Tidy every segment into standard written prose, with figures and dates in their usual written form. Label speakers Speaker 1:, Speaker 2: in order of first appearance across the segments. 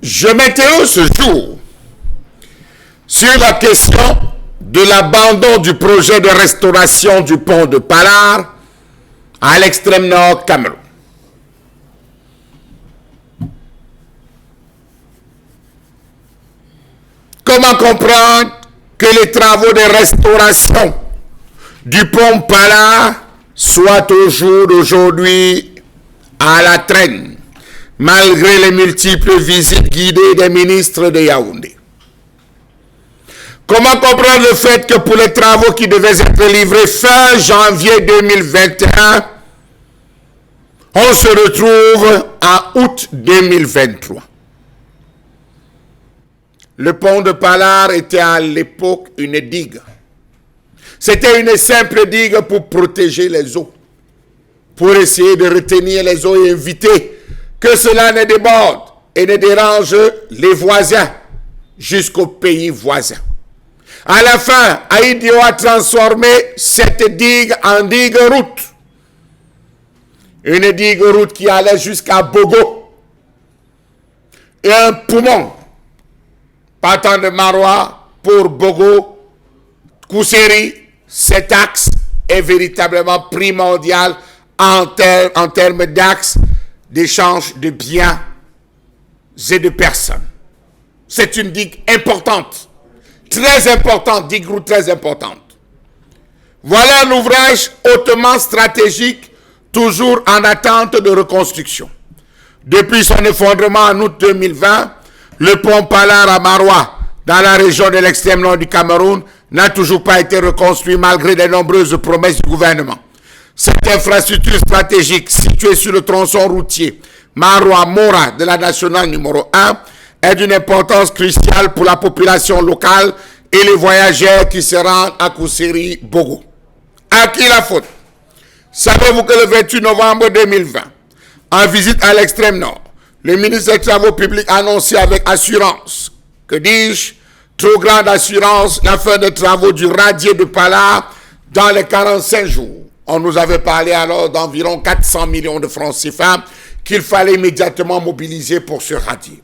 Speaker 1: Je m'interroge ce jour sur la question de l'abandon du projet de restauration du pont de Palar à l'extrême nord Cameroun. Comment comprendre que les travaux de restauration du pont Palar soient au jour d'aujourd'hui à la traîne, malgré les multiples visites guidées des ministres de Yaoundé? Comment comprendre le fait que pour les travaux qui devaient être livrés fin janvier 2021, on se retrouve en août 2023? Le pont de Palar était à l'époque une digue. C'était une simple digue pour protéger les eaux, pour essayer de retenir les eaux et éviter que cela ne déborde et ne dérange les voisins jusqu'aux pays voisins. À la fin, Aïdio a transformé cette digue en digue-route. Une digue-route qui allait jusqu'à Bogo. Et un poumon partant de Maroua pour Bogo, Kousséri. Cet axe est véritablement primordial en termes d'axe d'échange de biens et de personnes. C'est une digue importante. Très importante, digue-route très importante. Voilà un ouvrage hautement stratégique, toujours en attente de reconstruction. Depuis son effondrement en août 2020, le pont Palar à Maroua, dans la région de l'extrême nord du Cameroun, n'a toujours pas été reconstruit malgré les nombreuses promesses du gouvernement. Cette infrastructure stratégique située sur le tronçon routier Maroua-Mora de la nationale numéro 1 est d'une importance cruciale pour la population locale et les voyageurs qui se rendent à Kousséri-Bogo. À qui la faute? Savez-vous que le 28 novembre 2020, en visite à l'extrême nord, le ministre des Travaux publics a annoncé avec assurance, que dis-je, trop grande assurance, la fin des travaux du radier de Palar dans les 45 jours. On nous avait parlé alors d'environ 400 millions de francs CFA qu'il fallait immédiatement mobiliser pour ce radier.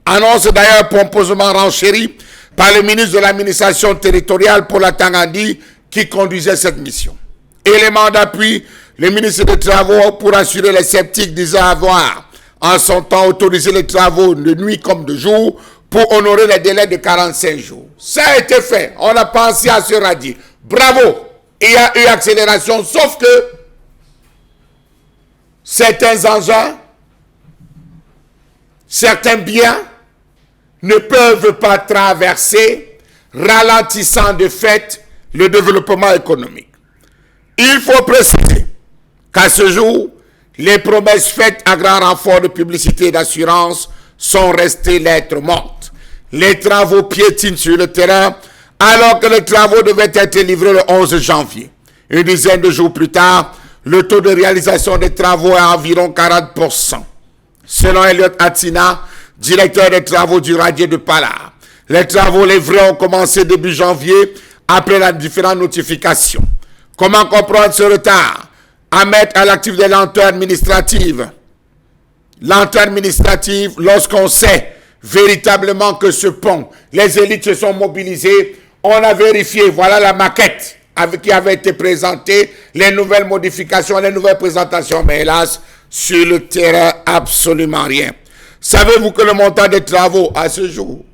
Speaker 1: Annonce d'ailleurs pompeusement renchérie par le ministre de l'administration territoriale pour la Tangandi qui conduisait cette mission. Élément d'appui, le ministre des Travaux pour assurer les sceptiques disait avoir en son temps autorisé les travaux de nuit comme de jour pour honorer les délais de 45 jours. Ça a été fait. On a pensé à ce radier. Bravo. Il y a eu accélération, sauf que certains engins, certains biens ne peuvent pas traverser, ralentissant de fait le développement économique. Il faut préciser qu'à ce jour, les promesses faites à grand renfort de publicité et d'assurance sont restées lettres mortes. Les travaux piétinent sur le terrain alors que les travaux devaient être livrés le 11 janvier. Une dizaine de jours plus tard, le taux de réalisation des travaux est à environ 40%. Selon Elliot Atina, directeur des travaux du radier de Palar, les travaux livrés ont commencé début janvier après les différentes notifications. Comment comprendre ce retard? À mettre à l'actif des lenteurs administratives. Lenteur administrative lorsqu'on sait véritablement que ce pont, les élites se sont mobilisées, on a vérifié, voilà la maquette qui avait été présentée, les nouvelles modifications, les nouvelles présentations, mais hélas, sur le terrain, absolument rien. Savez-vous que le montant des travaux à ce jour,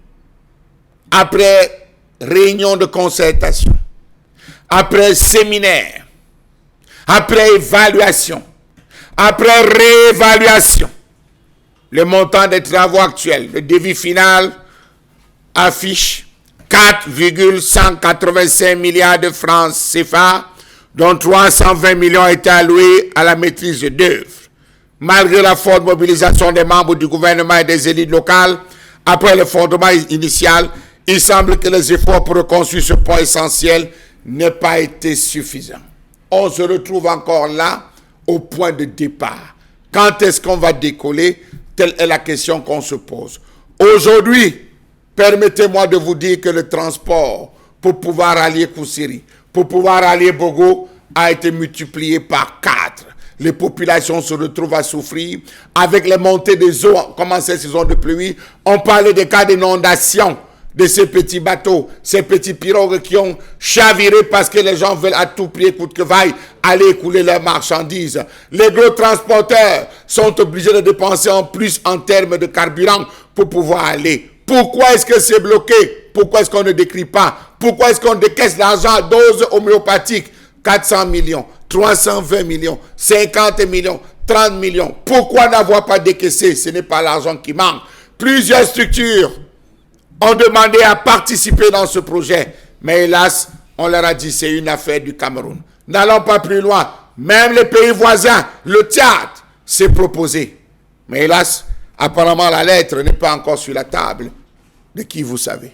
Speaker 1: après réunion de concertation, après séminaire, après évaluation, après réévaluation, le montant des travaux actuels, le devis final affiche 4,185 milliards de francs CFA, dont 320 millions étaient alloués à la maîtrise d'œuvre. Malgré la forte mobilisation des membres du gouvernement et des élites locales, après le fondement initial, il semble que les efforts pour reconstruire ce point essentiel n'aient pas été suffisants. On se retrouve encore là, au point de départ. Quand est-ce qu'on va décoller? Telle est la question qu'on se pose. Aujourd'hui, permettez-moi de vous dire que le transport pour pouvoir allier Kousséri, pour pouvoir allier Bogo, a été multiplié par 4. Les populations se retrouvent à souffrir. Avec les montées des eaux, comme en cette saison de pluie, on parlait des cas d'inondation de ces petits bateaux, ces petits pirogues qui ont chaviré parce que les gens veulent à tout prix, coûte que vaille, aller écouler leurs marchandises. Les gros transporteurs sont obligés de dépenser en plus en termes de carburant pour pouvoir aller. Pourquoi est-ce que c'est bloqué? Pourquoi est-ce qu'on ne décrit pas? Pourquoi est-ce qu'on décaisse l'argent à dose homéopathique? 400 millions, 320 millions, 50 millions, 30 millions. Pourquoi n'avoir pas décaissé? Ce n'est pas l'argent qui manque. Plusieurs structures ont demandé à participer dans ce projet. Mais hélas, on leur a dit c'est une affaire du Cameroun. N'allons pas plus loin. Même les pays voisins, le Tchad, s'est proposé. Mais hélas, apparemment la lettre n'est pas encore sur la table de qui vous savez.